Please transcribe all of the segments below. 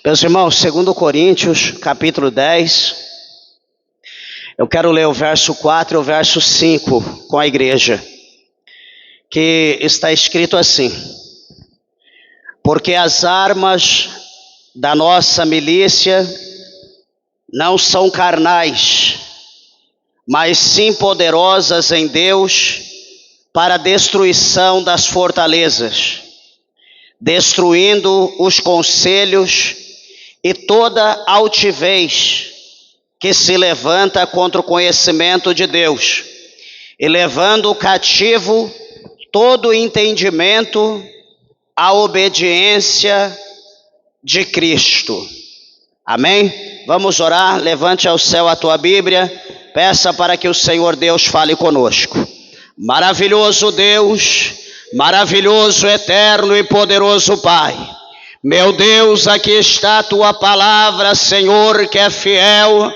Meus irmãos, 2 Coríntios, capítulo 10, eu quero ler o verso 4 e o verso 5 com a igreja, que está escrito assim: porque as armas da nossa milícia não são carnais, mas sim poderosas em Deus para a destruição das fortalezas, destruindo os conselhos e toda altivez que se levanta contra o conhecimento de Deus, e levando cativo todo entendimento à obediência de Cristo. Amém? Vamos orar. Levante ao céu a tua Bíblia, peça para que o Senhor Deus fale conosco. Maravilhoso Deus, maravilhoso, eterno e poderoso Pai, meu Deus, aqui está a tua palavra, Senhor, que é fiel,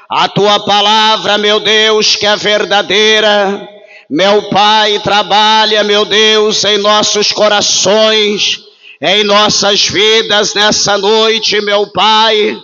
a tua palavra, meu Deus, que é verdadeira. Meu Pai, trabalha, meu Deus, em nossos corações, em nossas vidas nessa noite, meu Pai.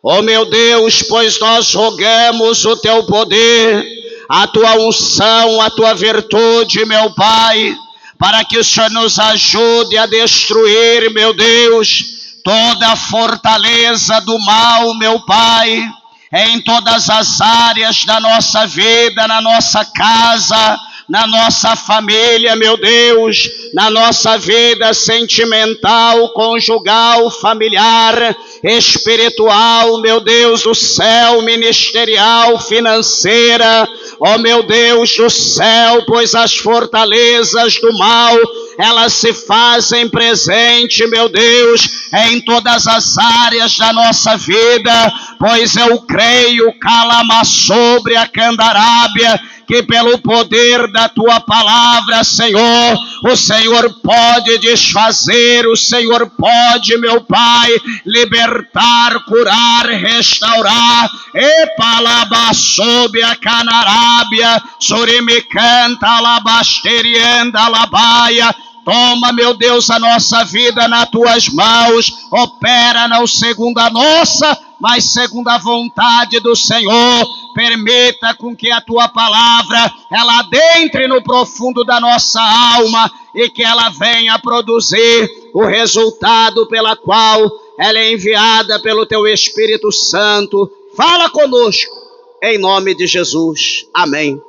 Oh, meu Deus, pois nós rogamos o teu poder, a tua unção, a tua virtude, meu Pai, para que o Senhor nos ajude a destruir, meu Deus, toda a fortaleza do mal, meu Pai, em todas as áreas da nossa vida, na nossa casa, na nossa família, meu Deus, na nossa vida sentimental, conjugal, familiar, espiritual, meu Deus do céu, ministerial, financeira, ó meu Deus do céu, pois as fortalezas do mal, elas se fazem presente, meu Deus, em todas as áreas da nossa vida, pois eu creio, calama sobre a candarábia, que pelo poder da tua palavra, Senhor, o Senhor pode desfazer, o Senhor pode, meu Pai, libertar, curar, restaurar. E palaba sob a canarábia, sorimicanta alabasterienda alabaia. Toma, meu Deus, a nossa vida nas tuas mãos, opera não segundo a nossa, mas segundo a vontade do Senhor. Permita com que a tua palavra, ela adentre no profundo da nossa alma e que ela venha produzir o resultado pela qual ela é enviada pelo teu Espírito Santo. Fala conosco, em nome de Jesus. Amém.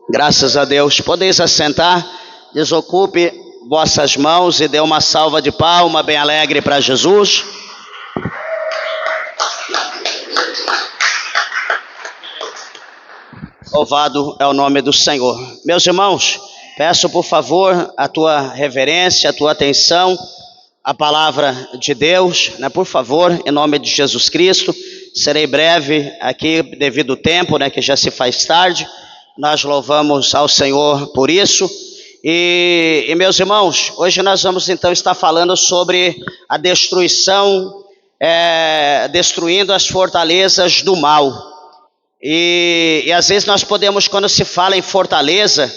Graças a Deus. Podeis assentar, desocupe vossas mãos e dê uma salva de palma bem alegre para Jesus. Louvado é o nome do Senhor. Meus irmãos, peço por favor a tua reverência, a tua atenção à palavra de Deus, por favor, em nome de Jesus Cristo. Serei breve aqui devido ao tempo, que já se faz tarde. Nós louvamos ao Senhor por isso. E meus irmãos, hoje nós vamos então estar falando sobre a destruição, destruindo as fortalezas do mal. E às vezes nós podemos, quando se fala em fortaleza,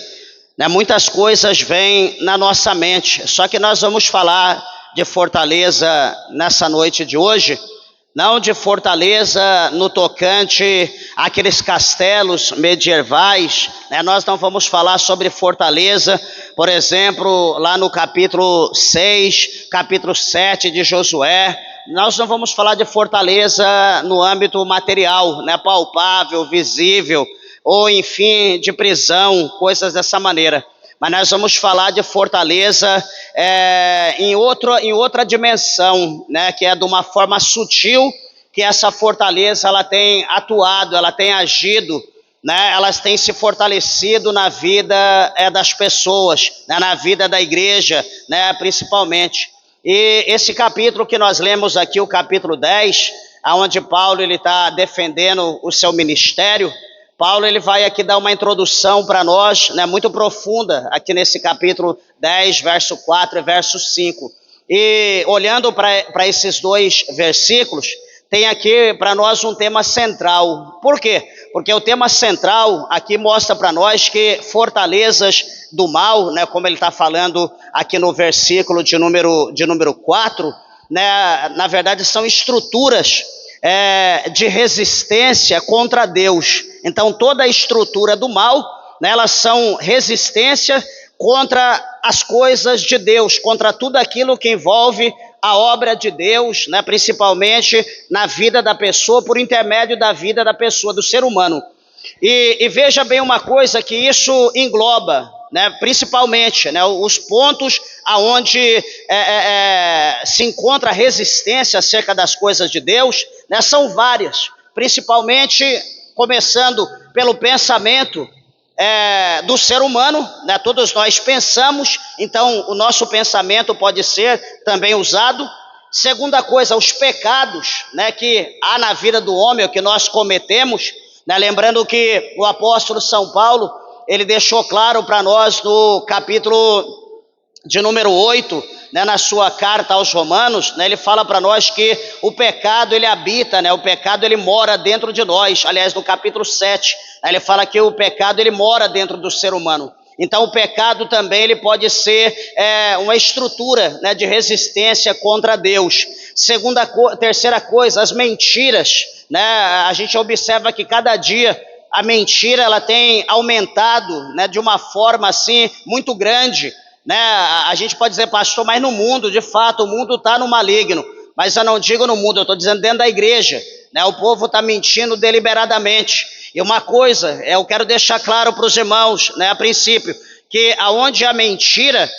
muitas coisas vêm na nossa mente. Só que nós vamos falar de fortaleza nessa noite de hoje, não de fortaleza no tocante àqueles castelos medievais, Nós não vamos falar sobre fortaleza, por exemplo, lá no capítulo 6, capítulo 7 de Josué. Nós não vamos falar de fortaleza no âmbito material, palpável, visível, ou enfim, de prisão, coisas dessa maneira. Mas nós vamos falar de fortaleza em outra dimensão, que é de uma forma sutil, que essa fortaleza ela tem atuado, ela tem agido, elas têm se fortalecido na vida das pessoas, na vida da igreja, principalmente. E esse capítulo que nós lemos aqui, o capítulo 10, onde Paulo está defendendo o seu ministério, Paulo ele vai aqui dar uma introdução para nós, muito profunda, aqui nesse capítulo 10, verso 4 e verso 5. E olhando para esses dois versículos, tem aqui para nós um tema central. Por quê? Porque o tema central aqui mostra para nós que fortalezas do mal, como ele está falando aqui no versículo de número 4, né, na verdade são estruturas de resistência contra Deus. Então toda a estrutura do mal, né, elas são resistência contra as coisas de Deus, contra tudo aquilo que envolve a obra de Deus, né, principalmente na vida da pessoa, por intermédio da vida da pessoa, do ser humano. E veja bem uma coisa que isso engloba, né, principalmente, né, os pontos aonde se encontra resistência acerca das coisas de Deus, né, são várias, principalmente começando pelo pensamento do ser humano, né, todos nós pensamos, então o nosso pensamento pode ser também usado. Segunda coisa, os pecados, né, que há na vida do homem, o que nós cometemos, né, lembrando que o apóstolo São Paulo, ele deixou claro para nós no capítulo de número 8, né, na sua carta aos Romanos, né, ele fala para nós que o pecado ele habita, né, o pecado ele mora dentro de nós. Aliás, no capítulo 7, né, ele fala que o pecado ele mora dentro do ser humano. Então o pecado também ele pode ser uma estrutura, né, de resistência contra Deus. Terceira coisa, as mentiras, né, a gente observa que cada dia a mentira ela tem aumentado, né, de uma forma assim muito grande, né? A gente pode dizer, pastor, mas no mundo, de fato, o mundo está no maligno, mas eu não digo no mundo, eu estou dizendo dentro da igreja, né? O povo está mentindo deliberadamente. E uma coisa, eu quero deixar claro para os irmãos, né, a princípio, que aonde há mentira,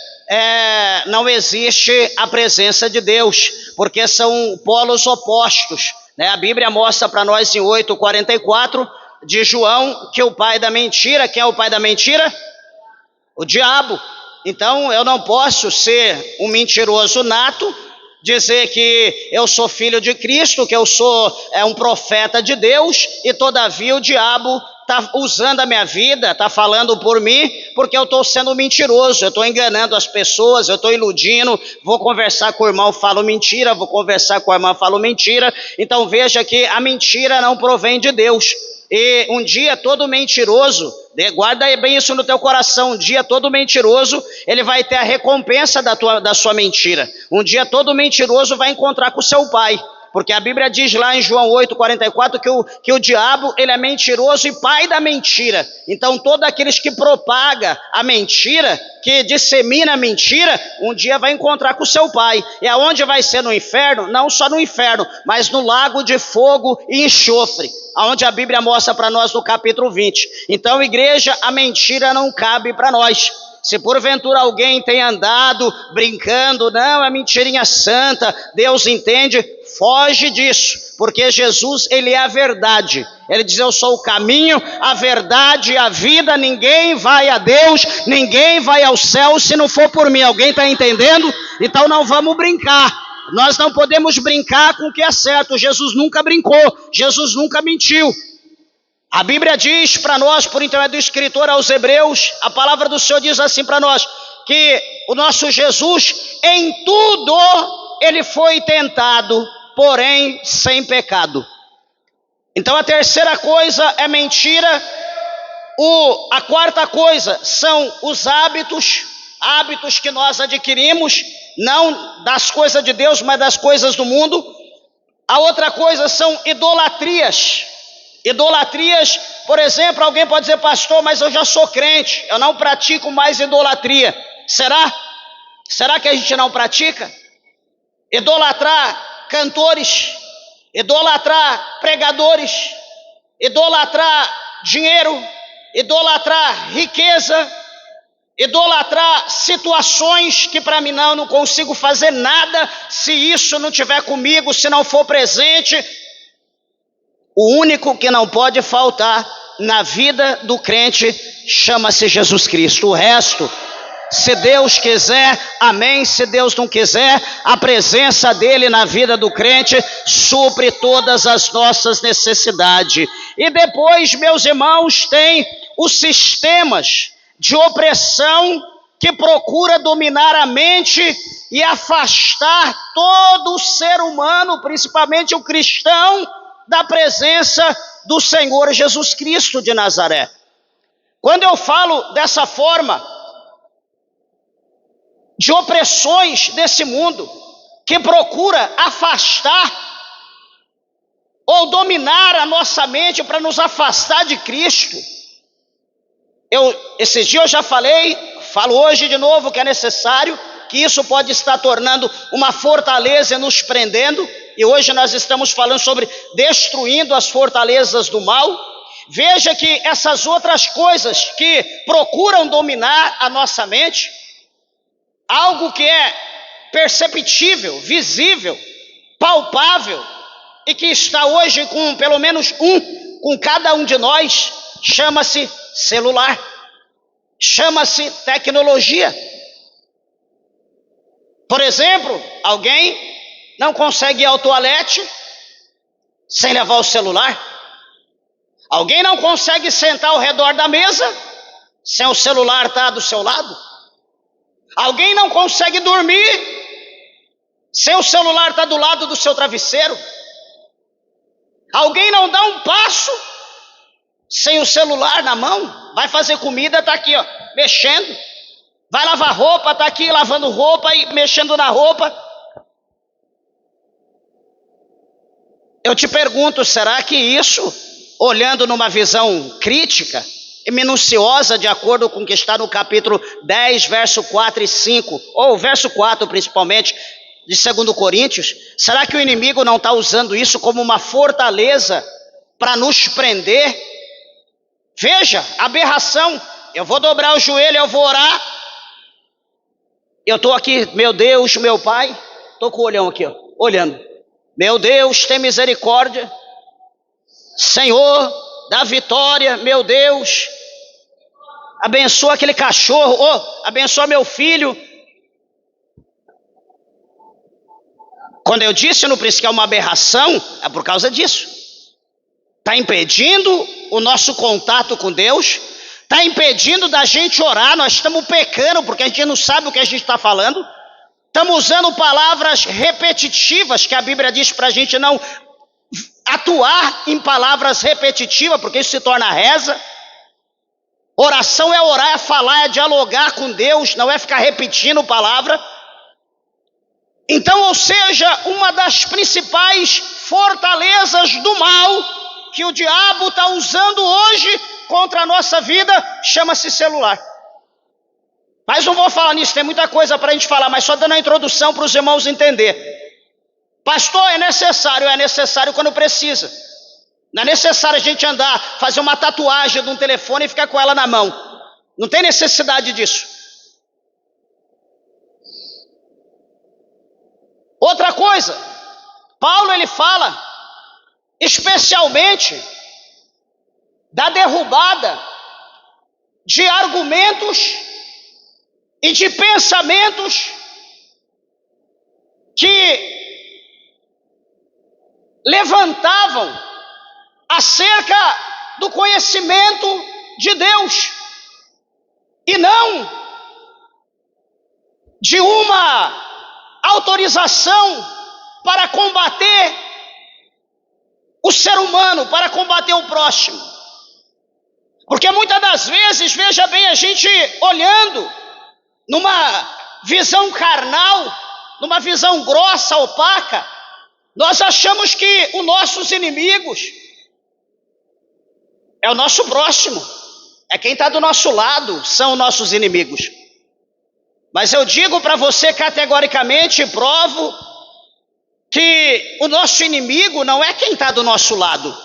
não existe a presença de Deus, porque são polos opostos, né? A Bíblia mostra para nós em 8:44 de João que o pai da mentira, quem é o pai da mentira? O diabo. Então eu não posso ser um mentiroso nato, dizer que eu sou filho de Cristo, que eu sou um profeta de Deus, e todavia o diabo está usando a minha vida, está falando por mim, porque eu estou sendo mentiroso, eu estou enganando as pessoas, eu estou iludindo, vou conversar com o irmão, falo mentira, vou conversar com a irmã, falo mentira. Então veja que a mentira não provém de Deus. E um dia todo mentiroso, guarda bem isso no teu coração, um dia todo mentiroso, ele vai ter a recompensa da sua mentira. Um dia todo mentiroso vai encontrar com o seu pai, porque a Bíblia diz lá em João 8:44 que o diabo ele é mentiroso e pai da mentira. Então todos aqueles que propagam a mentira, que dissemina a mentira, um dia vai encontrar com o seu pai. E aonde vai ser? No inferno? Não só no inferno, mas no lago de fogo e enxofre, aonde a Bíblia mostra para nós no capítulo 20. Então, igreja, a mentira não cabe para nós. Se porventura alguém tem andado brincando, não, é mentirinha santa, Deus entende, foge disso, porque Jesus, ele é a verdade. Ele diz, eu sou o caminho, a verdade e a vida, ninguém vai a Deus, ninguém vai ao céu se não for por mim. Alguém está entendendo? Então não vamos brincar. Nós não podemos brincar com o que é certo. Jesus nunca brincou, Jesus nunca mentiu. A Bíblia diz para nós, por intermédio do escritor aos Hebreus, a palavra do Senhor diz assim para nós, que o nosso Jesus, em tudo, ele foi tentado, porém sem pecado. Então a terceira coisa é mentira. A quarta coisa são os hábitos que nós adquirimos, não das coisas de Deus, mas das coisas do mundo. A outra coisa são idolatrias. Idolatrias, por exemplo, alguém pode dizer, pastor, mas eu já sou crente, eu não pratico mais idolatria. Será? Será que a gente não pratica? Idolatrar cantores, idolatrar pregadores, idolatrar dinheiro, idolatrar riqueza, idolatrar situações que para mim não consigo fazer nada se isso não estiver comigo, se não for presente. O único que não pode faltar na vida do crente chama-se Jesus Cristo. O resto, se Deus quiser, amém. Se Deus não quiser, a presença dele na vida do crente supre todas as nossas necessidades. E depois, meus irmãos, tem os sistemas de opressão que procura dominar a mente e afastar todo o ser humano, principalmente o cristão, da presença do Senhor Jesus Cristo de Nazaré. Quando eu falo dessa forma de opressões desse mundo, que procura afastar ou dominar a nossa mente para nos afastar de Cristo. Esses dias eu já falei, falo hoje de novo que é necessário, que isso pode estar tornando uma fortaleza e nos prendendo, e hoje nós estamos falando sobre destruindo as fortalezas do mal. Veja que essas outras coisas que procuram dominar a nossa mente, algo que é perceptível, visível, palpável, e que está hoje com pelo menos com cada um de nós, chama-se celular, chama-se tecnologia. Por exemplo, alguém não consegue ir ao toalete sem levar o celular. Alguém não consegue sentar ao redor da mesa sem o celular estar do seu lado. Alguém não consegue dormir sem o celular estar do lado do seu travesseiro. Alguém não dá um passo sem o celular na mão. Vai fazer comida, está aqui, ó, mexendo. Vai lavar roupa, está aqui lavando roupa e mexendo na roupa. Eu te pergunto, será que isso, olhando numa visão crítica e minuciosa, de acordo com o que está no capítulo 10, verso 4 e 5, ou verso 4 principalmente, de 2 Coríntios, será que o inimigo não está usando isso como uma fortaleza para nos prender? Veja, aberração, eu vou dobrar o joelho, eu vou orar, eu estou aqui, meu Deus, meu Pai, estou com o olhão aqui, ó, olhando, meu Deus, tem misericórdia, Senhor, dá vitória, meu Deus, abençoa aquele cachorro, abençoa meu filho. Quando eu disse no princípio que é uma aberração, é por causa disso. Está impedindo o nosso contato com Deus, está impedindo da gente orar, nós estamos pecando porque a gente não sabe o que a gente está falando, estamos usando palavras repetitivas, que a Bíblia diz para a gente não atuar em palavras repetitivas, porque isso se torna reza. Oração é orar, é falar, é dialogar com Deus, não é ficar repetindo palavra. Então, ou seja, uma das principais fortalezas do mal que o diabo está usando hoje contra a nossa vida, chama-se celular. Mas não vou falar nisso, tem muita coisa para a gente falar, mas só dando a introdução para os irmãos entender. Pastor, é necessário quando precisa. Não é necessário a gente andar, fazer uma tatuagem de um telefone e ficar com ela na mão. Não tem necessidade disso. Outra coisa, Paulo ele fala especialmente da derrubada de argumentos e de pensamentos que levantavam acerca do conhecimento de Deus e não de uma autorização para combater o ser humano, para combater o próximo. Porque muitas das vezes, veja bem, a gente olhando numa visão carnal, numa visão grossa, opaca, nós achamos que os nossos inimigos é o nosso próximo, é quem está do nosso lado, são os nossos inimigos. Mas eu digo para você categoricamente e provo que o nosso inimigo não é quem está do nosso lado.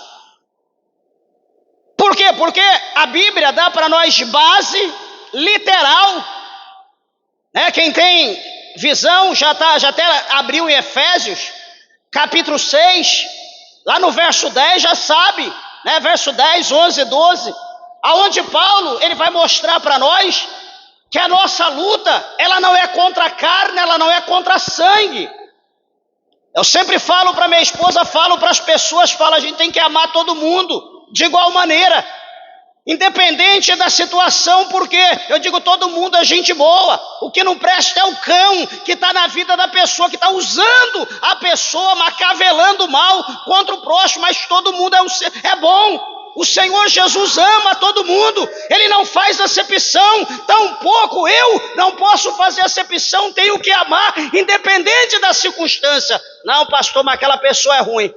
Por quê? Porque a Bíblia dá para nós base literal. Quem tem visão já até abriu em Efésios, capítulo 6, lá no verso 10 já sabe, verso 10, 11, 12, aonde Paulo ele vai mostrar para nós que a nossa luta, ela não é contra a carne, ela não é contra sangue. Eu sempre falo para minha esposa, falo para as pessoas, a gente tem que amar todo mundo de igual maneira, independente da situação, porque eu digo, todo mundo é gente boa, o que não presta é o cão que está na vida da pessoa, que está usando a pessoa, macavelando o mal contra o próximo, mas todo mundo é bom. O Senhor Jesus ama todo mundo, Ele não faz acepção, tampouco eu não posso fazer acepção, tenho que amar, independente da circunstância. Não, pastor, mas aquela pessoa é ruim,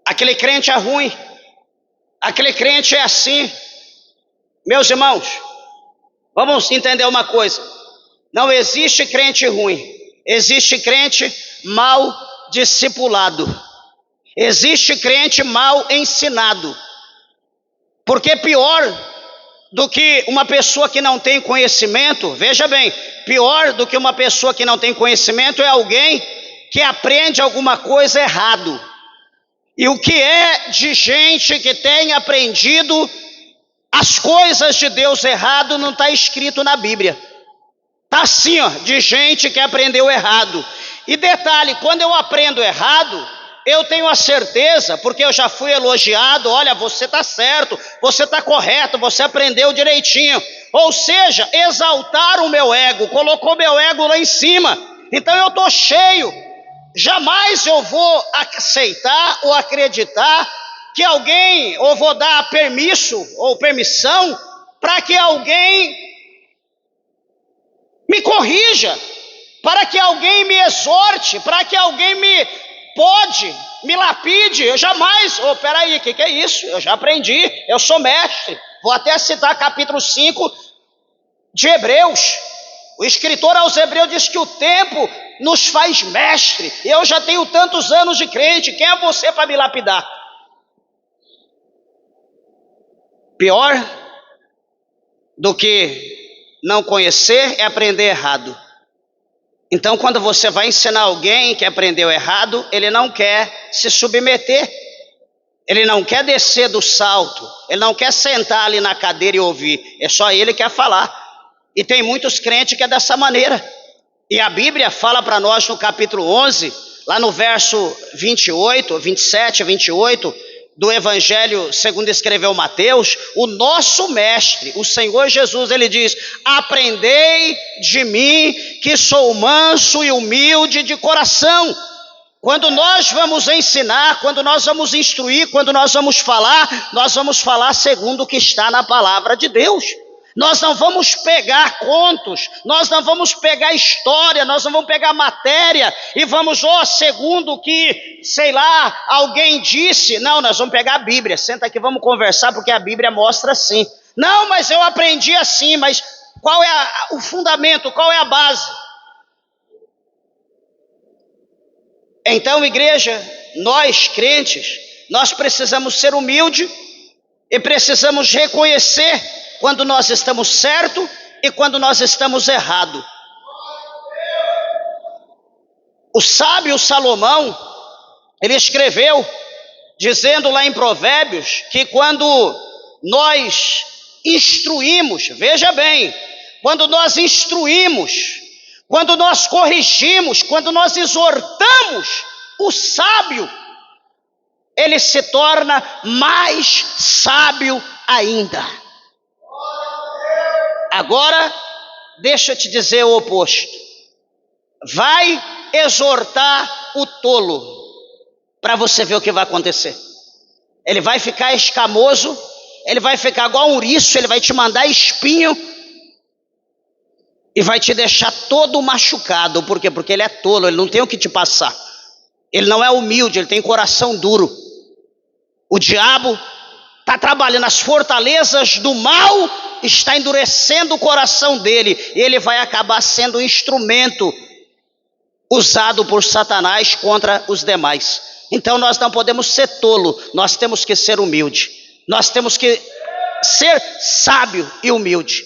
aquele crente é ruim, aquele crente é assim. Meus irmãos, vamos entender uma coisa, não existe crente ruim, existe crente mal discipulado, existe crente mal ensinado, porque pior do que uma pessoa que não tem conhecimento, veja bem, pior do que uma pessoa que não tem conhecimento é alguém que aprende alguma coisa errado. E o que é de gente que tem aprendido as coisas de Deus errado não está escrito na Bíblia. Está assim, ó, de gente que aprendeu errado. E detalhe, quando eu aprendo errado, eu tenho a certeza, porque eu já fui elogiado, olha, você está certo, você está correto, você aprendeu direitinho. Ou seja, exaltaram o meu ego, colocou meu ego lá em cima. Então eu estou cheio. Jamais eu vou aceitar ou acreditar que alguém, ou vou dar permisso ou permissão para que alguém me corrija, para que alguém me exorte, para que alguém me lapide. Eu jamais, peraí, o que é isso? Eu já aprendi, eu sou mestre. Vou até citar capítulo 5 de Hebreus. O escritor aos Hebreus diz que o tempo nos faz mestre. Eu já tenho tantos anos de crente, quem é você para me lapidar? Pior do que não conhecer é aprender errado. Então, quando você vai ensinar alguém que aprendeu errado, ele não quer se submeter, ele não quer descer do salto, ele não quer sentar ali na cadeira e ouvir, é só ele que quer falar. E tem muitos crentes que é dessa maneira. E a Bíblia fala para nós no capítulo 11, lá no verso 28, 27, 28, do Evangelho segundo escreveu Mateus, o nosso mestre, o Senhor Jesus, ele diz: aprendei de mim que sou manso e humilde de coração. Quando nós vamos ensinar, quando nós vamos instruir, quando nós vamos falar segundo o que está na palavra de Deus. Nós não vamos pegar contos, nós não vamos pegar história, nós não vamos pegar matéria e vamos, segundo o que, sei lá, alguém disse. Não, nós vamos pegar a Bíblia, senta aqui, vamos conversar, porque a Bíblia mostra assim. Não, mas eu aprendi assim, mas qual é o fundamento, qual é a base? Então, igreja, nós crentes, nós precisamos ser humildes e precisamos reconhecer quando nós estamos certo e quando nós estamos errado. O sábio Salomão, ele escreveu, dizendo lá em Provérbios, que quando nós instruímos, veja bem, quando nós instruímos, quando nós corrigimos, quando nós exortamos o sábio, ele se torna mais sábio ainda. Agora, deixa eu te dizer o oposto. Vai exortar o tolo, para você ver o que vai acontecer. Ele vai ficar escamoso, ele vai ficar igual um ouriço, ele vai te mandar espinho e vai te deixar todo machucado. Por quê? Porque ele é tolo, ele não tem o que te passar. Ele não é humilde, ele tem coração duro. O diabo está trabalhando, as fortalezas do mal está endurecendo o coração dele, e ele vai acabar sendo um instrumento usado por Satanás contra os demais. Então nós não podemos ser tolo, nós temos que ser humilde, nós temos que ser sábio e humilde.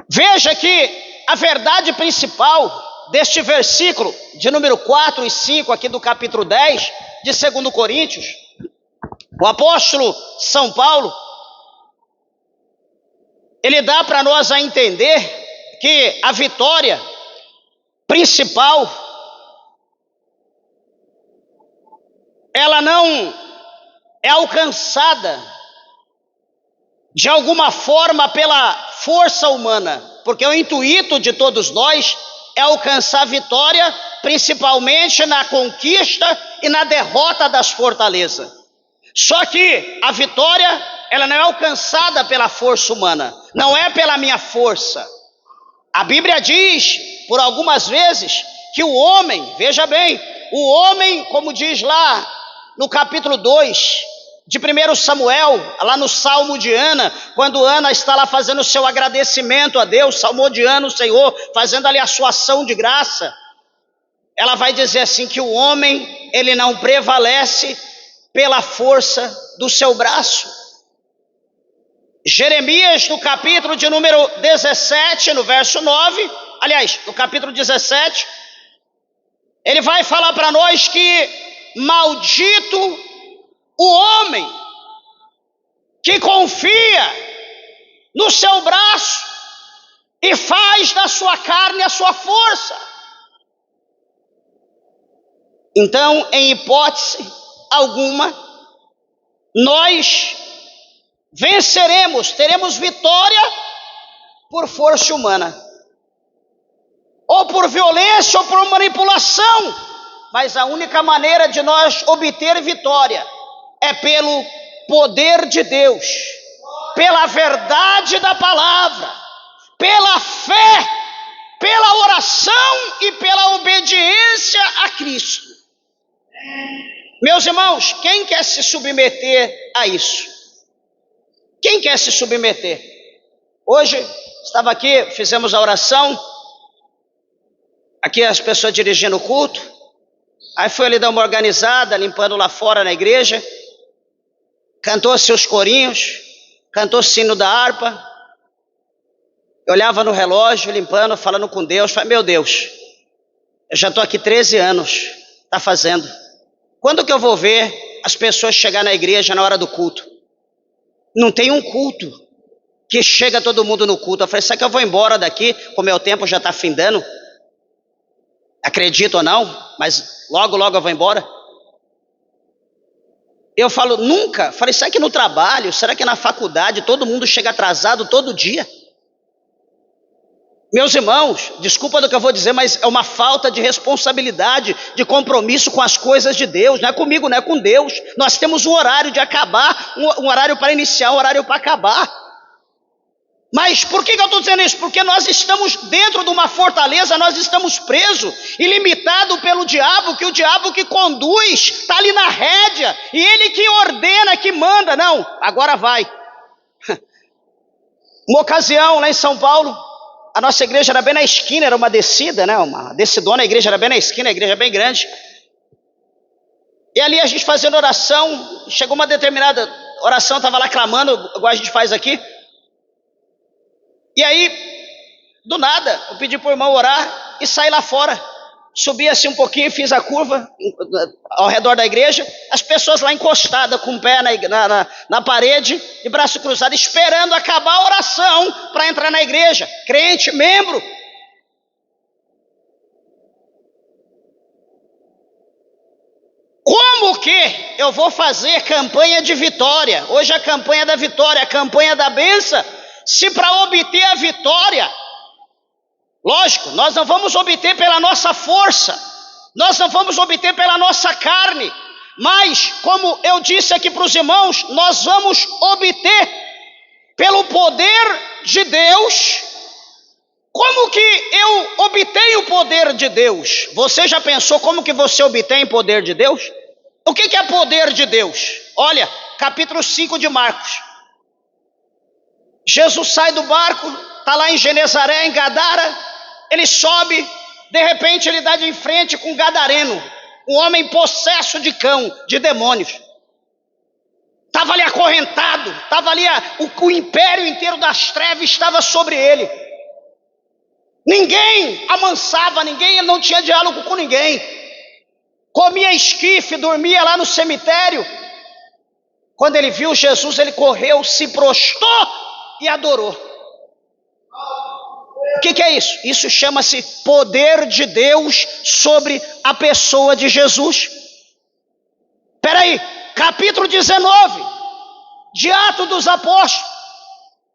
Veja que a verdade principal deste versículo de número 4 e 5 aqui do capítulo 10 de 2 Coríntios, o apóstolo São Paulo, ele dá para nós a entender que a vitória principal, ela não é alcançada de alguma forma pela força humana, porque o intuito de todos nós é alcançar a vitória principalmente na conquista e na derrota das fortalezas. Só que a vitória, ela não é alcançada pela força humana, não é pela minha força. A Bíblia diz, por algumas vezes, que o homem, veja bem, o homem, como diz lá no capítulo 2 de 1 Samuel, lá no Salmo de Ana, quando Ana está lá fazendo o seu agradecimento a Deus, salmodiando o Senhor, fazendo ali a sua ação de graça, ela vai dizer assim que o homem, ele não prevalece pela força do seu braço. Jeremias, no capítulo de número 17, no verso 9, aliás, no capítulo 17, ele vai falar para nós que maldito o homem que confia no seu braço e faz da sua carne a sua força. Então, em hipótese alguma, nós venceremos, teremos vitória por força humana, ou por violência, ou por manipulação, mas a única maneira de nós obter vitória é pelo poder de Deus, pela verdade da palavra, pela fé, pela oração e pela obediência a Cristo. Meus irmãos, quem quer se submeter a isso? Quem quer se submeter? Hoje, estava aqui, fizemos a oração, aqui as pessoas dirigindo o culto, aí foi ali dar uma organizada, limpando lá fora na igreja, cantou seus corinhos, cantou o sino da harpa, eu olhava no relógio, limpando, falando com Deus, falei, meu Deus, eu já estou aqui 13 anos, está fazendo, quando que eu vou ver as pessoas chegar na igreja na hora do culto? Não tem um culto que chega todo mundo no culto. Eu falei, será que eu vou embora daqui, como meu tempo já está findando? Acredito ou não, mas logo eu vou embora. Eu falo, nunca. Falei, será que no trabalho, será que na faculdade todo mundo chega atrasado todo dia? Meus irmãos, desculpa do que eu vou dizer, mas é uma falta de responsabilidade, de compromisso com as coisas de Deus. Não é comigo, não é com Deus. Nós temos um horário de acabar, um horário para iniciar, um horário para acabar. Mas por que eu estou dizendo isso? Porque nós estamos dentro de uma fortaleza, nós estamos presos e limitados pelo diabo, que o diabo que conduz, está ali na rédea, e ele que ordena, que manda. Não, agora vai. Uma ocasião lá em São Paulo, a nossa igreja era bem na esquina, era uma descida, né? Uma descidona, a igreja era bem na esquina, a igreja bem grande. E ali a gente fazendo oração, chegou uma determinada oração, estava lá clamando, igual a gente faz aqui. E aí, do nada, eu pedi para o irmão orar e saí lá fora. Subi assim um pouquinho, fiz a curva ao redor da igreja, as pessoas lá encostadas com o pé na parede, de braço cruzado, esperando acabar a oração para entrar na igreja. Crente, membro. Como que eu vou fazer campanha de vitória? Hoje a campanha da vitória, a campanha da bênção, se para obter a vitória, lógico, nós não vamos obter pela nossa força, nós não vamos obter pela nossa carne, mas, como eu disse aqui para os irmãos, nós vamos obter pelo poder de Deus. Como que eu obtenho o poder de Deus? Você já pensou como que você obtém o poder de Deus? O que é poder de Deus? Olha, capítulo 5 de Marcos. Jesus sai do barco, está lá em Genezaré, em Gadara, ele sobe, de repente ele dá de frente com um gadareno, um homem possesso de cão, de demônios. Estava ali acorrentado, estava ali, o império inteiro das trevas estava sobre ele. Ninguém amansava ninguém, ele não tinha diálogo com ninguém. Comia esquife, dormia lá no cemitério. Quando ele viu Jesus, ele correu, se prostrou e adorou. O que é isso? Isso chama-se poder de Deus sobre a pessoa de Jesus. Espera aí, capítulo 19 de Atos dos Apóstolos.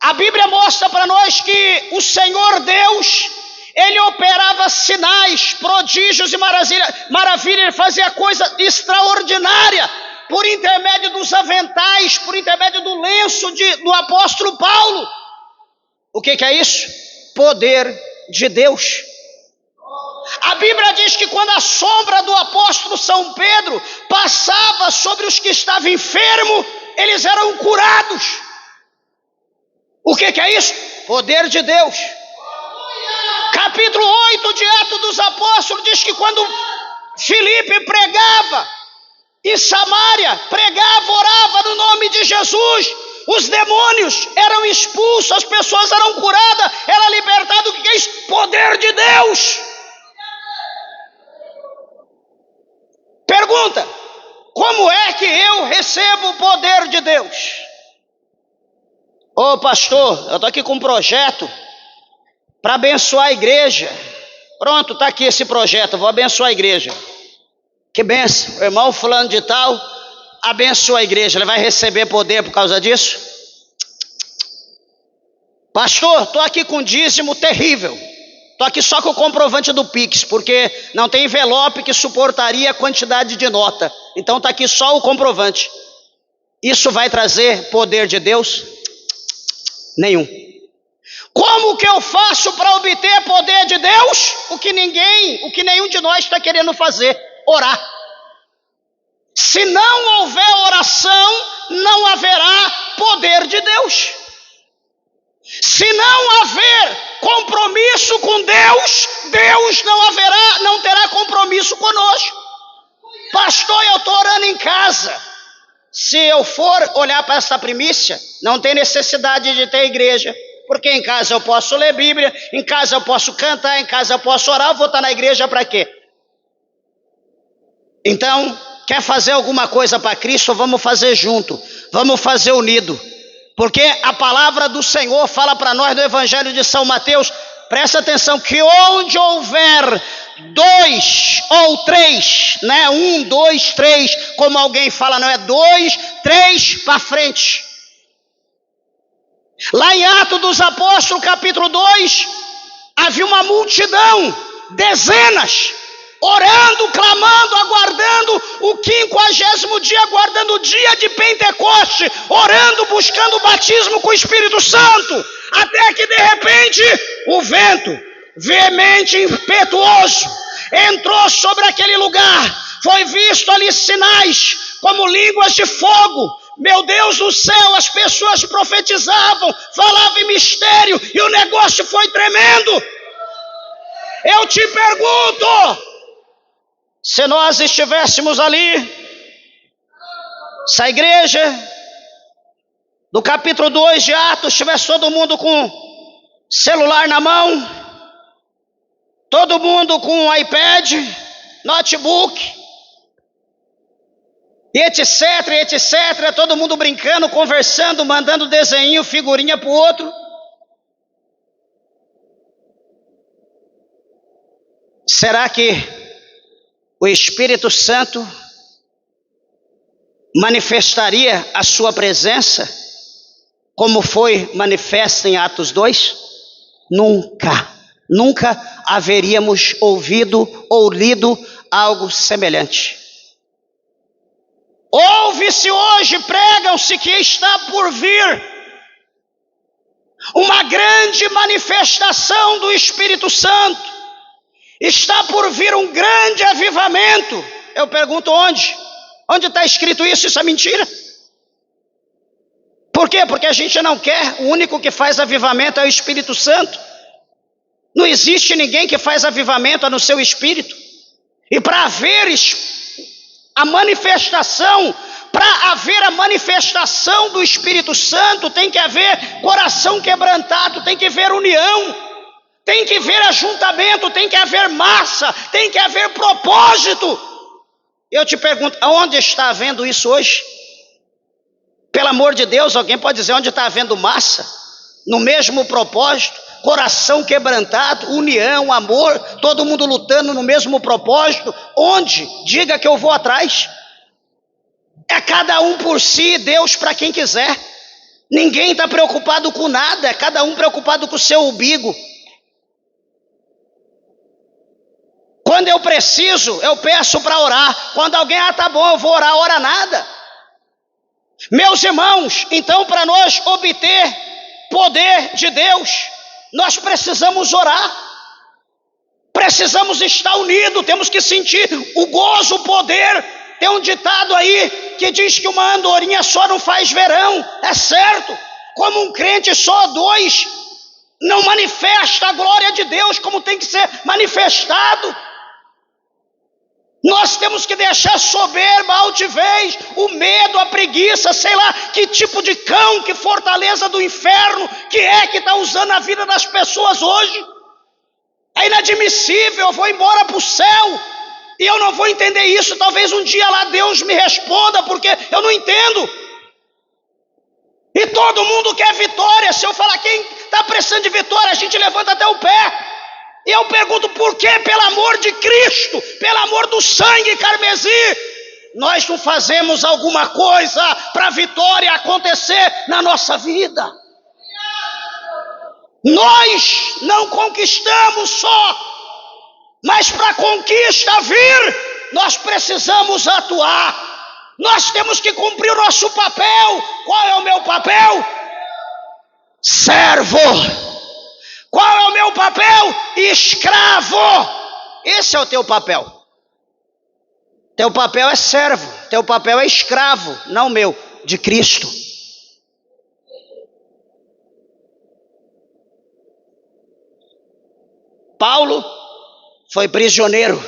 A Bíblia mostra para nós que o Senhor Deus, Ele operava sinais, prodígios e maravilha, ele fazia coisa extraordinária por intermédio dos aventais, por intermédio do lenço do apóstolo Paulo. O que é isso? Poder de Deus. A Bíblia diz que quando a sombra do apóstolo São Pedro passava sobre os que estavam enfermos, eles eram curados. O que é isso? Poder de Deus. Capítulo 8 de Atos dos Apóstolos diz que quando Filipe pregava em Samaria, pregava, orava no nome de Jesus, os demônios eram expulsos, as pessoas eram curadas, era libertado. O que é isso? Poder de Deus. Pergunta: como é que eu recebo o poder de Deus? Ô pastor, eu estou aqui com um projeto para abençoar a igreja. Pronto, está aqui esse projeto, vou abençoar a igreja. Que benção, o irmão fulano de tal abençoa a igreja, ele vai receber poder por causa disso? Pastor, estou aqui com um dízimo terrível, estou aqui só com o comprovante do Pix, porque não tem envelope que suportaria a quantidade de nota, então está aqui só o comprovante. Isso vai trazer poder de Deus? Nenhum. Como que eu faço para obter poder de Deus? O que nenhum de nós está querendo fazer: orar. Se não houver oração, não haverá poder de Deus. Se não haver compromisso com Deus, Deus não terá compromisso conosco. Pastor, eu estou orando em casa. Se eu for olhar para essa primícia, não tem necessidade de ter igreja, porque em casa eu posso ler Bíblia, em casa eu posso cantar, em casa eu posso orar. Eu vou estar na igreja para quê? Então, quer fazer alguma coisa para Cristo? Vamos fazer junto, vamos fazer unido, porque a palavra do Senhor fala para nós no Evangelho de São Mateus, presta atenção, que onde houver 2 ou 3, né? 1, 2, 3, como alguém fala, não é 2, 3 para frente. Lá em Atos dos Apóstolos, capítulo 2, havia uma multidão, dezenas, orando, clamando, aguardando o 50º dia, aguardando o dia de Pentecoste, orando, buscando o batismo com o Espírito Santo, até que de repente o vento veemente, impetuoso, entrou sobre aquele lugar. Foi visto ali sinais como línguas de fogo. Meu Deus do céu, as pessoas profetizavam, falavam em mistério, e o negócio foi tremendo. Eu te pergunto, se nós estivéssemos ali, se a igreja do capítulo 2 de Atos tivesse todo mundo com celular na mão, todo mundo com iPad, notebook, e etc, todo mundo brincando, conversando, mandando desenho, figurinha para o outro. Será que o Espírito Santo manifestaria a sua presença como foi manifesta em Atos 2? Nunca haveríamos ouvido ou lido algo semelhante. Ouve-se hoje, pregam-se que está por vir uma grande manifestação do Espírito Santo, está por vir um grande avivamento. Eu pergunto onde? Onde está escrito isso? Isso é mentira. Por quê? Porque a gente não quer. O único que faz avivamento é o Espírito Santo. Não existe ninguém que faz avivamento a não ser o Espírito. E para haver a manifestação, do Espírito Santo, tem que haver coração quebrantado, tem que haver união, tem que haver ajuntamento, tem que haver massa, tem que haver propósito. Eu te pergunto, aonde está havendo isso hoje? Pelo amor de Deus, alguém pode dizer onde está havendo massa? No mesmo propósito, coração quebrantado, união, amor, todo mundo lutando no mesmo propósito. Onde? Diga que eu vou atrás. É cada um por si, Deus para quem quiser. Ninguém está preocupado com nada, é cada um preocupado com o seu umbigo. Quando eu preciso, eu peço para orar. Quando alguém, tá bom, eu vou orar, ora nada. Meus irmãos, então para nós obter poder de Deus, nós precisamos orar. Precisamos estar unidos, temos que sentir o gozo, o poder. Tem um ditado aí que diz que uma andorinha só não faz verão. É certo. Como um crente só, dois, não manifesta a glória de Deus como tem que ser manifestado. Nós temos que deixar a soberba, a altivez, o medo, a preguiça, sei lá, que tipo de cão, que fortaleza do inferno, que está usando a vida das pessoas hoje. É inadmissível, eu vou embora para o céu, e eu não vou entender isso, talvez um dia lá Deus me responda, porque eu não entendo. E todo mundo quer vitória. Se eu falar quem está precisando de vitória, a gente levanta até o pé. E eu pergunto por que, pelo amor de Cristo, pelo amor do sangue carmesim, nós não fazemos alguma coisa para a vitória acontecer na nossa vida? Nós não conquistamos só, mas para a conquista vir, nós precisamos atuar. Nós temos que cumprir o nosso papel. Qual é o meu papel? Servo. Qual é o meu papel? Escravo. Esse é o teu papel. Teu papel é servo, teu papel é escravo, não meu, de Cristo. Paulo foi prisioneiro.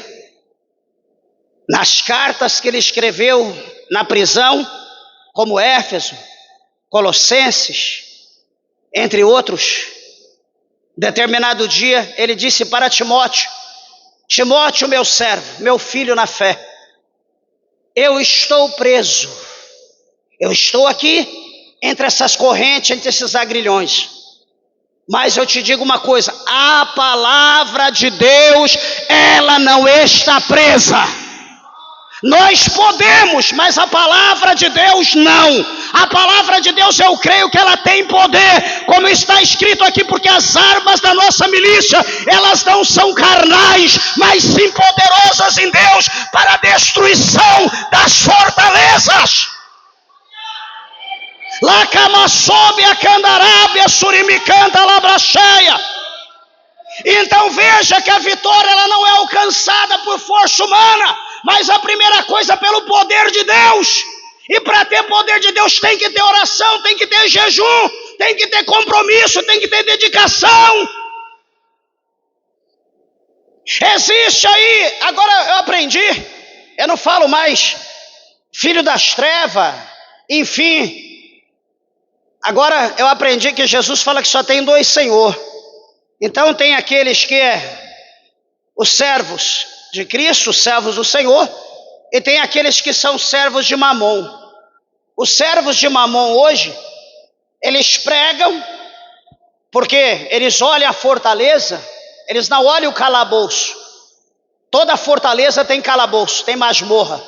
Nas cartas que ele escreveu na prisão, como Éfeso, Colossenses, entre outros, determinado dia ele disse para Timóteo: Timóteo, meu servo, meu filho na fé, eu estou preso, eu estou aqui entre essas correntes, entre esses agrilhões. Mas eu te digo uma coisa, a palavra de Deus, ela não está presa. Nós podemos, mas a palavra de Deus não. A palavra de Deus, eu creio que ela tem poder, como está escrito aqui, porque as armas da nossa milícia, elas não são carnais, mas sim poderosas em Deus para a destruição das fortalezas. Lacamaçobe, Candarábia, Surimicanta, Labracheia. Então veja que a vitória ela não é alcançada por força humana, mas a primeira coisa pelo poder de Deus. E para ter poder de Deus tem que ter oração, tem que ter jejum, tem que ter compromisso, tem que ter dedicação. Existe aí, agora eu aprendi, eu não falo mais filho das trevas, enfim. Agora eu aprendi que Jesus fala que só tem dois senhor. Então tem aqueles que os servos de Cristo, os servos do Senhor, e tem aqueles que são servos de Mamon. Os servos de Mamon hoje, eles pregam, porque eles olham a fortaleza, eles não olham o calabouço. Toda fortaleza tem calabouço, tem masmorra.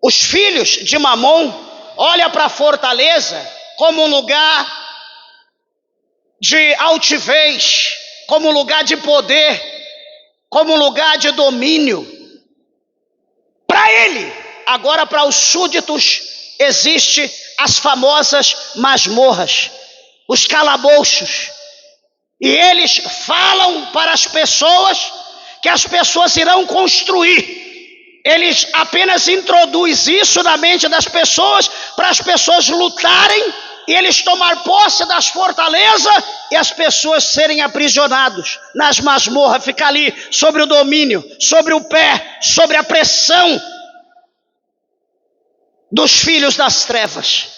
Os filhos de Mamon olham para a fortaleza como um lugar de altivez, como um lugar de poder, como um lugar de domínio. Para ele, agora para os súditos, existe as famosas masmorras, os calabouços. E eles falam para as pessoas que as pessoas irão construir. Eles apenas introduzem isso na mente das pessoas para as pessoas lutarem e eles tomar posse das fortalezas e as pessoas serem aprisionados nas masmorras, ficar ali sobre o domínio, sobre o pé, sobre a pressão dos filhos das trevas.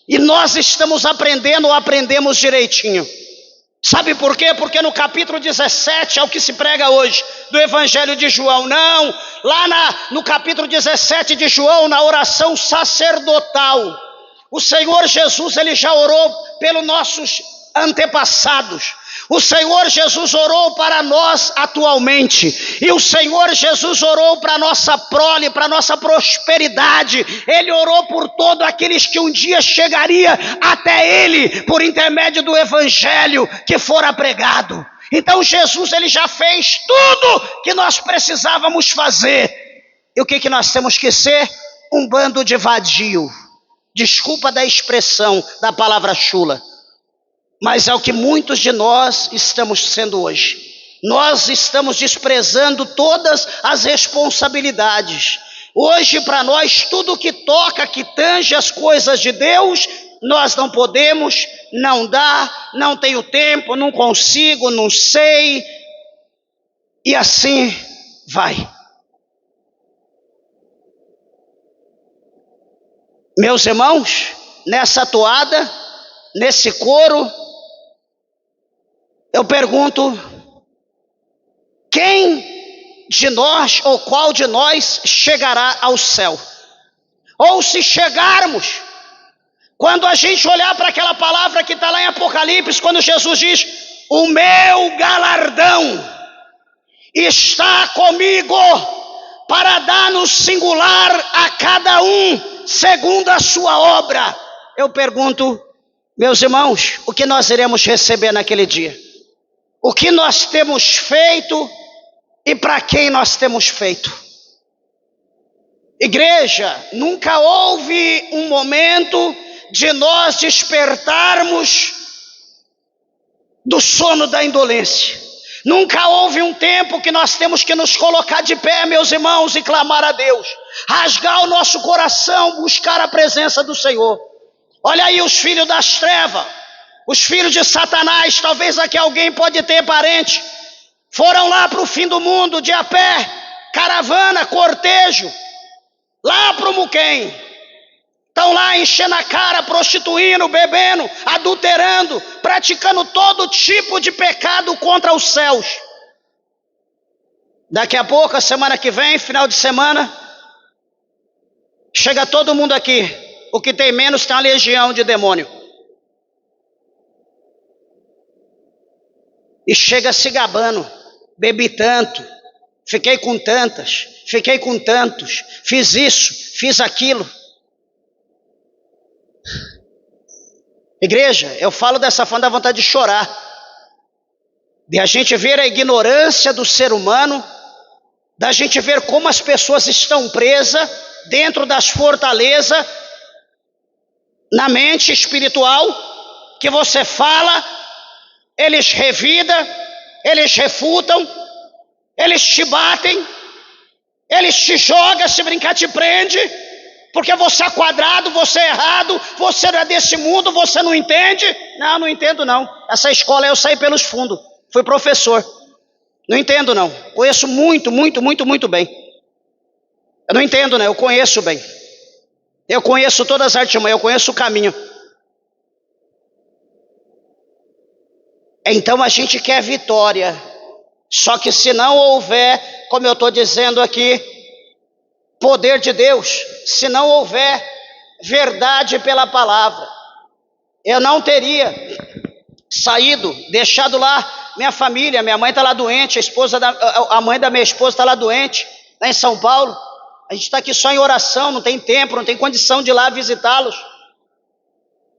E nós estamos aprendendo, ou aprendemos direitinho. Sabe por quê? Porque no capítulo 17 é o que se prega hoje, do Evangelho de João. Não, lá no capítulo 17 de João, na oração sacerdotal, o Senhor Jesus, ele já orou pelos nossos antepassados. O Senhor Jesus orou para nós atualmente. E o Senhor Jesus orou para a nossa prole, para a nossa prosperidade. Ele orou por todos aqueles que um dia chegaria até Ele, por intermédio do Evangelho que fora pregado. Então Jesus, ele já fez tudo que nós precisávamos fazer. E o que nós temos que ser? Um bando de vadio. Desculpa da expressão da palavra chula, mas é o que muitos de nós estamos sendo hoje. Nós estamos desprezando todas as responsabilidades. Hoje, para nós, tudo que toca, que tange as coisas de Deus, nós não podemos, não dá, não tenho tempo, não consigo, não sei. E assim vai. Meus irmãos, nessa toada, nesse coro, eu pergunto, quem de nós ou qual de nós chegará ao céu? Ou se chegarmos, quando a gente olhar para aquela palavra que está lá em Apocalipse, quando Jesus diz, o meu galardão está comigo para dar no singular a cada um segundo a sua obra. Eu pergunto, meus irmãos, o que nós iremos receber naquele dia? O que nós temos feito e para quem nós temos feito? Igreja, nunca houve um momento de nós despertarmos do sono da indolência. Nunca houve um tempo que nós temos que nos colocar de pé, meus irmãos, e clamar a Deus, rasgar o nosso coração, buscar a presença do Senhor. Olha aí os filhos das trevas, os filhos de Satanás, talvez aqui alguém pode ter parente, foram lá para o fim do mundo de a pé, caravana, cortejo, lá para o Muquém. Estão lá enchendo a cara, prostituindo, bebendo, adulterando, praticando todo tipo de pecado contra os céus. Daqui a pouco, a semana que vem, final de semana, chega todo mundo aqui. O que tem menos tem uma legião de demônio. E chega se gabando, bebi tanto, fiquei com tantas, fiquei com tantos, fiz isso, fiz aquilo. Igreja, eu falo dessa forma, dá vontade de chorar, de a gente ver a ignorância do ser humano, da gente ver como as pessoas estão presas dentro das fortalezas, na mente espiritual, que você fala, eles revidam, eles refutam, eles te batem, eles te jogam, se brincar te prende, porque você é quadrado, você é errado, você não é desse mundo, você não entende. Não, não entendo não. Essa escola eu saí pelos fundos, fui professor. Não entendo não, conheço muito bem. Eu não entendo não, eu conheço bem. Eu conheço todas as artimanhas, eu conheço o caminho. Então a gente quer vitória. Só que se não houver, como eu estou dizendo aqui, poder de Deus, se não houver verdade pela palavra, eu não teria saído, deixado lá minha família. Minha mãe está lá doente, a mãe da minha esposa está lá doente, lá em São Paulo. A gente está aqui só em oração, não tem tempo, não tem condição de ir lá visitá-los.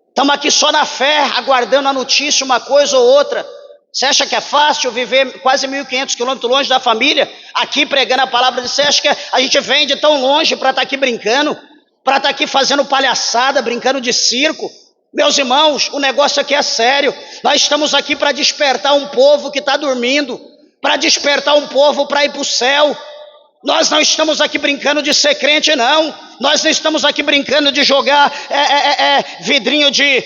Estamos aqui só na fé, aguardando a notícia, uma coisa ou outra. Você acha que é fácil viver quase 1.500 quilômetros longe da família, aqui pregando a palavra de Deus? Você acha que a gente vem de tão longe para estar aqui brincando, para estar aqui fazendo palhaçada, brincando de circo? Meus irmãos, o negócio aqui é sério. Nós estamos aqui para despertar um povo que está dormindo, para despertar um povo para ir para o céu. Nós não estamos aqui brincando de ser crente, não. Nós não estamos aqui brincando de jogar vidrinho de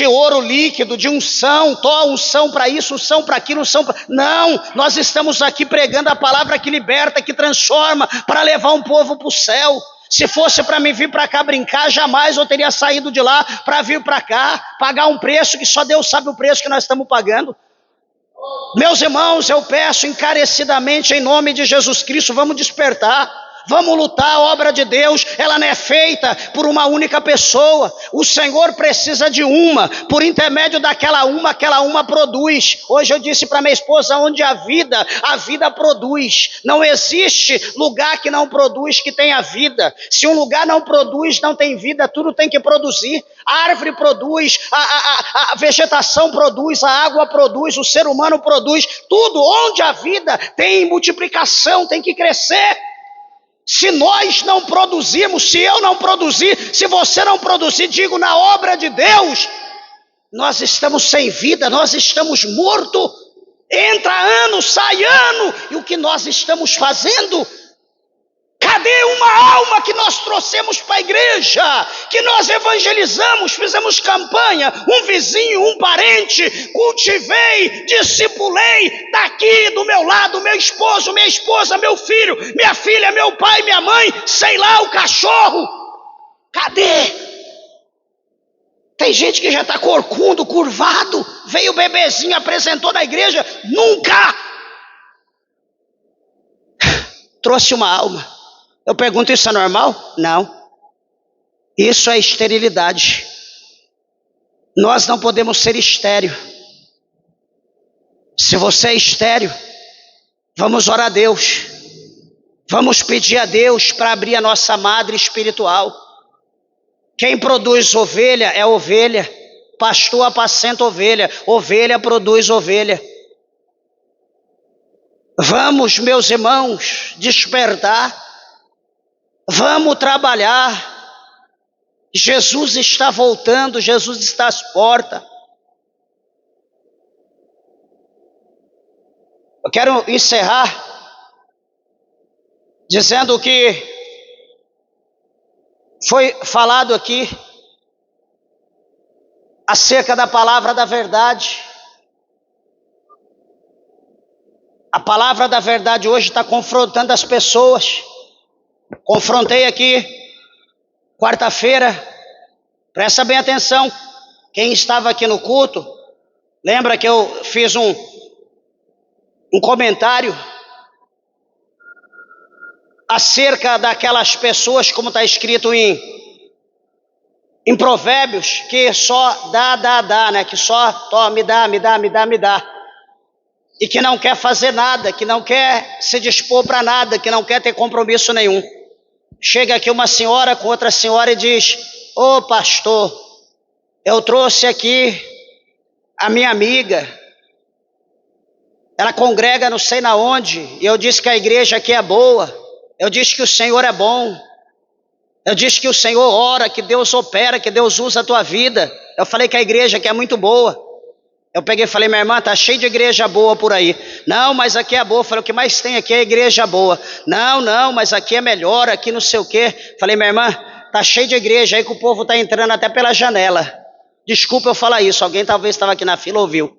ouro líquido, de unção, unção para isso, unção para aquilo, unção para... Não, nós estamos aqui pregando a palavra que liberta, que transforma, para levar um povo para o céu. Se fosse para mim vir para cá brincar, jamais eu teria saído de lá para vir para cá, pagar um preço que só Deus sabe o preço que nós estamos pagando. Meus irmãos, eu peço encarecidamente em nome de Jesus Cristo, vamos despertar. Vamos lutar, a obra de Deus, ela não é feita por uma única pessoa. O Senhor precisa de uma, por intermédio daquela uma produz. Hoje eu disse para minha esposa, onde a vida produz. Não existe lugar que não produz, que tenha vida. Se um lugar não produz, não tem vida, tudo tem que produzir. A árvore produz, a vegetação produz, a água produz, o ser humano produz. Tudo onde a vida tem multiplicação, tem que crescer. Se nós não produzirmos, se eu não produzir, se você não produzir, digo, na obra de Deus, nós estamos sem vida, nós estamos mortos. Entra ano, sai ano, e o que nós estamos fazendo? Cadê uma alma que nós trouxemos para a igreja, que nós evangelizamos, fizemos campanha, um vizinho, um parente, cultivei, discipulei, daqui do meu lado, meu esposo, minha esposa, meu filho, minha filha, meu pai, minha mãe, sei lá, o cachorro. Cadê? Tem gente que já está corcunda, curvado, veio o bebezinho, apresentou na igreja, nunca trouxe uma alma. Eu pergunto, isso é normal? Não. Isso é esterilidade. Nós não podemos ser estéril. Se você é estéril, vamos orar a Deus. Vamos pedir a Deus para abrir a nossa madre espiritual. Quem produz ovelha é ovelha. Pastor apacenta ovelha. Ovelha produz ovelha. Vamos, meus irmãos, despertar. Vamos trabalhar. Jesus está voltando, Jesus está às portas. Eu quero encerrar dizendo que foi falado aqui acerca da palavra da verdade. A palavra da verdade hoje está confrontando as pessoas. Confrontei aqui, quarta-feira, presta bem atenção, quem estava aqui no culto, lembra que eu fiz um comentário acerca daquelas pessoas, como está escrito em Provérbios, que só dá, né? Que só me dá, e que não quer fazer nada, que não quer se dispor para nada, que não quer ter compromisso nenhum. Chega aqui uma senhora com outra senhora e diz: ô pastor, eu trouxe aqui a minha amiga, ela congrega não sei na onde, e eu disse que a igreja aqui é boa, eu disse que o Senhor é bom, eu disse que o Senhor ora, que Deus opera, que Deus usa a tua vida. Eu falei que a igreja aqui é muito boa. Eu peguei e falei: minha irmã, tá cheio de igreja boa por aí. Não, mas aqui é boa. Eu falei: o que mais tem aqui é igreja boa. Não, mas aqui é melhor, aqui não sei o quê. Falei: minha irmã, tá cheio de igreja aí que o povo tá entrando até pela janela. Desculpa eu falar isso, alguém talvez estava aqui na fila ouviu.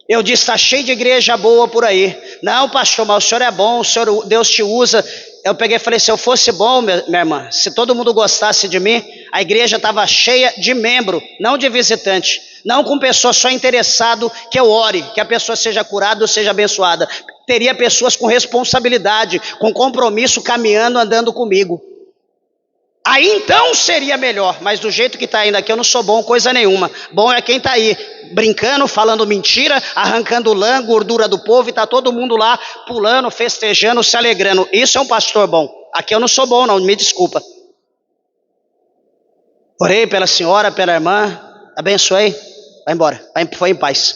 Eu disse: tá cheio de igreja boa por aí. Não, pastor, mas o senhor é bom, Deus te usa. Eu peguei e falei: se eu fosse bom, minha irmã, se todo mundo gostasse de mim, a igreja estava cheia de membro, não de visitante. Não com pessoa só interessado que eu ore, que a pessoa seja curada ou seja abençoada. Teria pessoas com responsabilidade, com compromisso, caminhando, andando comigo. Aí então seria melhor, mas do jeito que está indo aqui eu não sou bom coisa nenhuma. Bom é quem está aí, brincando, falando mentira, arrancando lã, gordura do povo, e está todo mundo lá pulando, festejando, se alegrando. Isso é um pastor bom. Aqui eu não sou bom não, me desculpa. Orei pela senhora, pela irmã, abençoei, vai embora, foi em paz.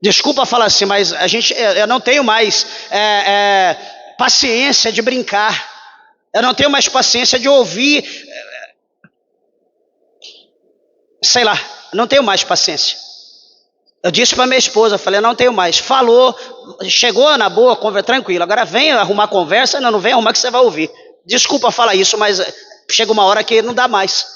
Desculpa falar assim, mas eu não tenho mais paciência de brincar. Eu não tenho mais paciência de ouvir, sei lá, não tenho mais paciência. Eu disse para minha esposa, eu falei: não tenho mais. Falou, chegou na boa, tranquilo. Agora vem arrumar conversa, não vem arrumar que você vai ouvir. Desculpa falar isso, mas chega uma hora que não dá mais.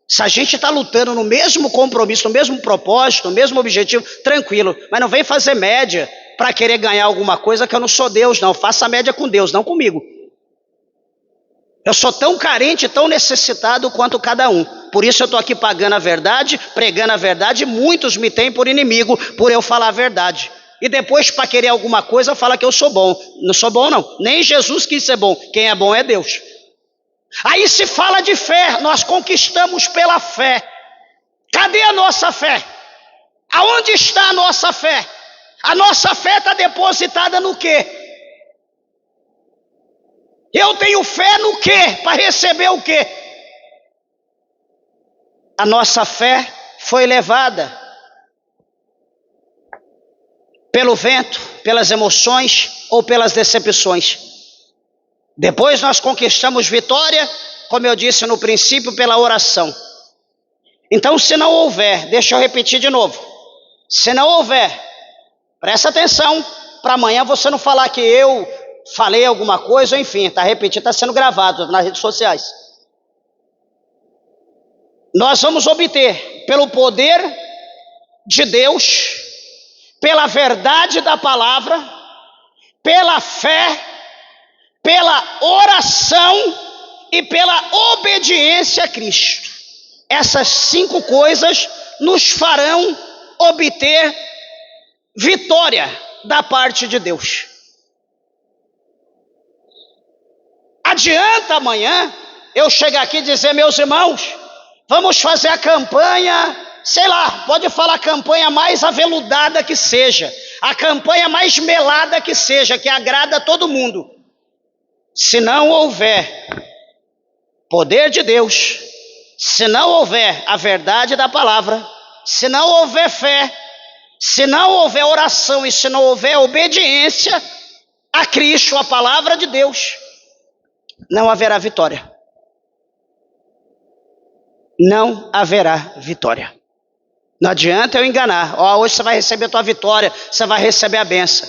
Se a gente está lutando no mesmo compromisso, no mesmo propósito, no mesmo objetivo, tranquilo. Mas não vem fazer média para querer ganhar alguma coisa, que eu não sou Deus, não. Faça média com Deus, não comigo. Eu sou tão carente, tão necessitado quanto cada um. Por isso eu estou aqui pagando a verdade, pregando a verdade. Muitos me têm por inimigo por eu falar a verdade. e depois para querer alguma coisa fala que eu sou bom. Não sou bom não, nem Jesus quis ser bom, quem é bom é Deus. Aí se fala de fé, nós conquistamos pela fé. Cadê a nossa fé? Aonde está a nossa fé? A nossa fé está depositada no quê? Eu tenho fé no quê? Para receber o quê? A nossa fé foi levada pelo vento, pelas emoções ou pelas decepções. Depois nós conquistamos vitória, como eu disse no princípio, pela oração. Então, se não houver, deixa eu repetir de novo. Se não houver, presta atenção, para amanhã você não falar que eu falei alguma coisa, enfim, está repetindo, está sendo gravado nas redes sociais. Nós vamos obter, pelo poder de Deus, pela verdade da palavra, pela fé, pela oração e pela obediência a Cristo. Essas 5 coisas nos farão obter vitória da parte de Deus. Adianta amanhã eu chegar aqui e dizer, meus irmãos, vamos fazer a campanha, sei lá, pode falar a campanha mais aveludada que seja, a campanha mais melada que seja, que agrada a todo mundo. Se não houver poder de Deus, se não houver a verdade da palavra, se não houver fé, se não houver oração e se não houver obediência a Cristo, a palavra de Deus, não haverá vitória. Não haverá vitória. Não adianta eu enganar. Hoje você vai receber a tua vitória, você vai receber a benção.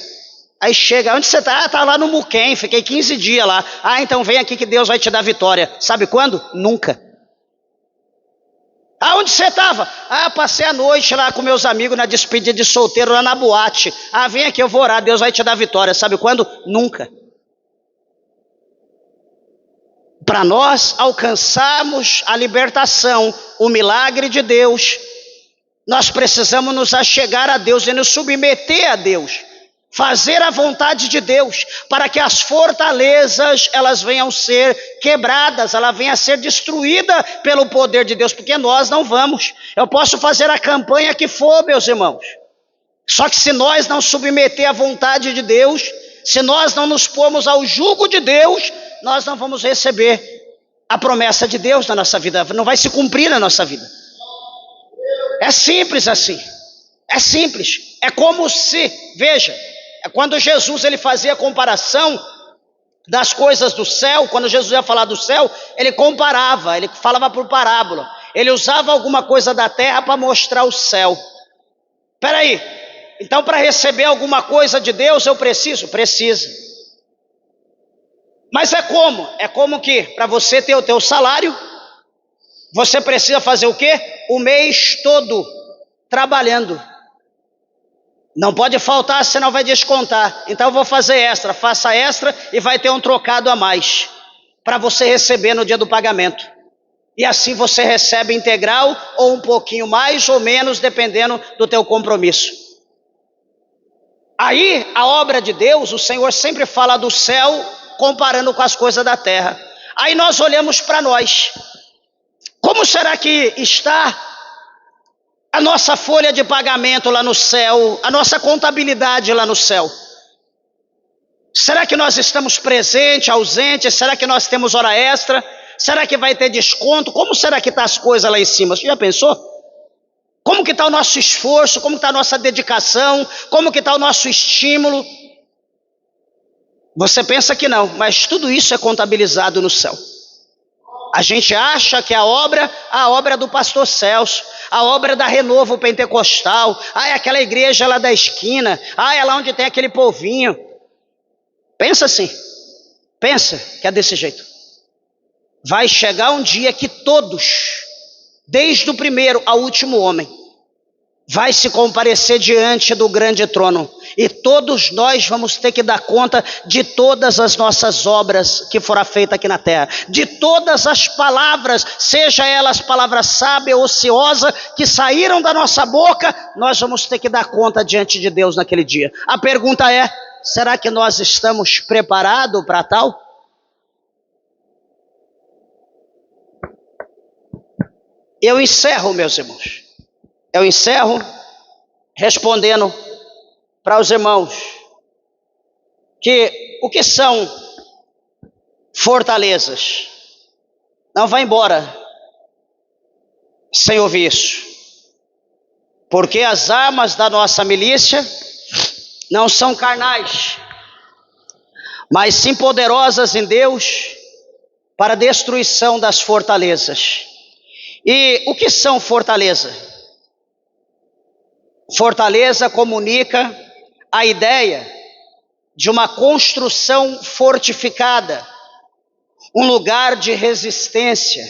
Aí chega, onde você está? Está lá no Muquem, fiquei 15 dias lá. Então vem aqui que Deus vai te dar vitória. Sabe quando? Nunca. Onde você estava? Passei a noite lá com meus amigos na despedida de solteiro lá na boate. Vem aqui, eu vou orar, Deus vai te dar vitória. Sabe quando? Nunca. Para nós alcançarmos a libertação, o milagre de Deus, nós precisamos nos achegar a Deus e nos submeter a Deus, fazer a vontade de Deus, para que as fortalezas elas venham ser quebradas, ela venha a ser destruída pelo poder de Deus, porque nós não vamos. Eu posso fazer a campanha que for, meus irmãos, só que se nós não submeter à vontade de Deus, se nós não nos pormos ao jugo de Deus, nós não vamos receber a promessa de Deus na nossa vida, não vai se cumprir na nossa vida. É simples assim, é simples, é como se, veja, quando Jesus ele fazia a comparação das coisas do céu, quando Jesus ia falar do céu, ele comparava, ele falava por parábola, ele usava alguma coisa da terra para mostrar o céu. Espera aí, então para receber alguma coisa de Deus eu preciso? Precisa. Mas é como? É como que para você ter o teu salário, você precisa fazer o quê? O mês todo trabalhando. Não pode faltar, senão vai descontar. Então eu vou fazer extra, faça extra e vai ter um trocado a mais para você receber no dia do pagamento. E assim você recebe integral ou um pouquinho mais ou menos, dependendo do teu compromisso. Aí a obra de Deus, o Senhor sempre fala do céu comparando com as coisas da terra. Aí nós olhamos para nós. Como será que está a nossa folha de pagamento lá no céu, a nossa contabilidade lá no céu? Será que nós estamos presentes, ausentes? Será que nós temos hora extra? Será que vai ter desconto? Como será que está as coisas lá em cima? Você já pensou? Como que está o nosso esforço? Como está a nossa dedicação? Como que está o nosso estímulo? Você pensa que não, mas tudo isso é contabilizado no céu. A gente acha que a obra do pastor Celso, a obra da Renovo Pentecostal, é aquela igreja lá da esquina, é lá onde tem aquele povinho. Pensa assim, pensa que é desse jeito. Vai chegar um dia que todos, desde o primeiro ao último homem, vai se comparecer diante do grande trono. E todos nós vamos ter que dar conta de todas as nossas obras que foram feitas aqui na terra. De todas as palavras, seja elas palavras sábias ou ociosas, que saíram da nossa boca, nós vamos ter que dar conta diante de Deus naquele dia. A pergunta é, será que nós estamos preparados para tal? Eu encerro, meus irmãos. Eu encerro respondendo para os irmãos que o que são fortalezas? Não vá embora sem ouvir isso, porque as armas da nossa milícia não são carnais, mas sim poderosas em Deus para a destruição das fortalezas. E o que são fortalezas? Fortaleza comunica a ideia de uma construção fortificada, um lugar de resistência.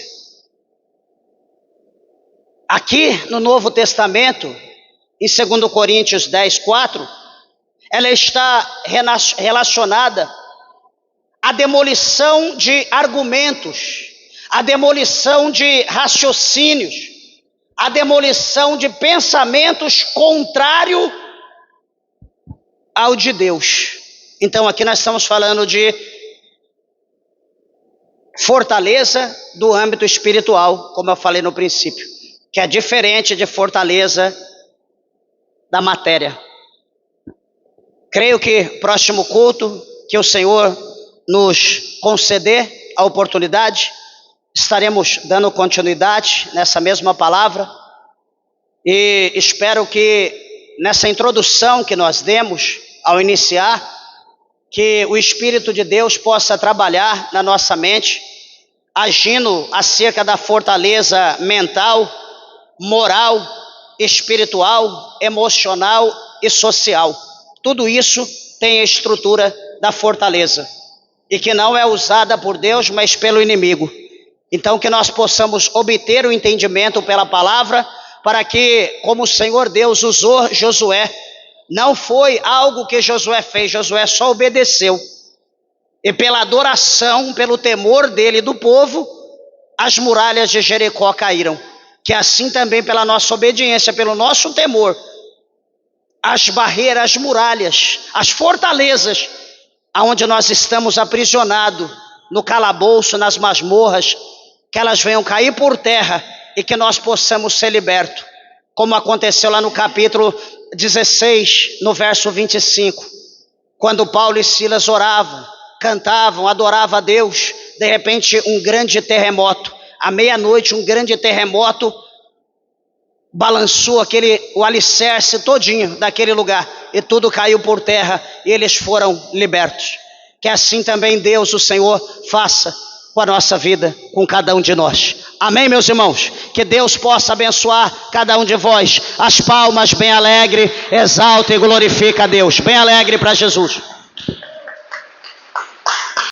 Aqui no Novo Testamento, em 2 Coríntios 10:4, ela está relacionada à demolição de argumentos, à demolição de raciocínios, a demolição de pensamentos contrários ao de Deus. Então aqui nós estamos falando de fortaleza do âmbito espiritual, como eu falei no princípio, que é diferente de fortaleza da matéria. Creio que próximo culto, que o Senhor nos conceder a oportunidade, estaremos dando continuidade nessa mesma palavra, e espero que nessa introdução que nós demos ao iniciar, que o Espírito de Deus possa trabalhar na nossa mente, agindo acerca da fortaleza mental, moral, espiritual, emocional e social. Tudo isso tem a estrutura da fortaleza, e que não é usada por Deus, mas pelo inimigo. Então que nós possamos obter o entendimento pela palavra, para que, como o Senhor Deus usou Josué, não foi algo que Josué fez, Josué só obedeceu. E pela adoração, pelo temor dele e do povo, as muralhas de Jericó caíram. Que assim também pela nossa obediência, pelo nosso temor, as barreiras, as muralhas, as fortalezas, aonde nós estamos aprisionados, no calabouço, nas masmorras, que elas venham cair por terra e que nós possamos ser libertos, como aconteceu lá no capítulo 16, no verso 25, quando Paulo e Silas oravam, cantavam, adoravam a Deus. De repente um grande terremoto, à meia-noite um grande terremoto balançou o alicerce todinho daquele lugar, e tudo caiu por terra, e eles foram libertos. Que assim também Deus, o Senhor, faça com a nossa vida, com cada um de nós. Amém, meus irmãos? Que Deus possa abençoar cada um de vós. As palmas bem alegre, exalta e glorifica a Deus. Bem alegre para Jesus.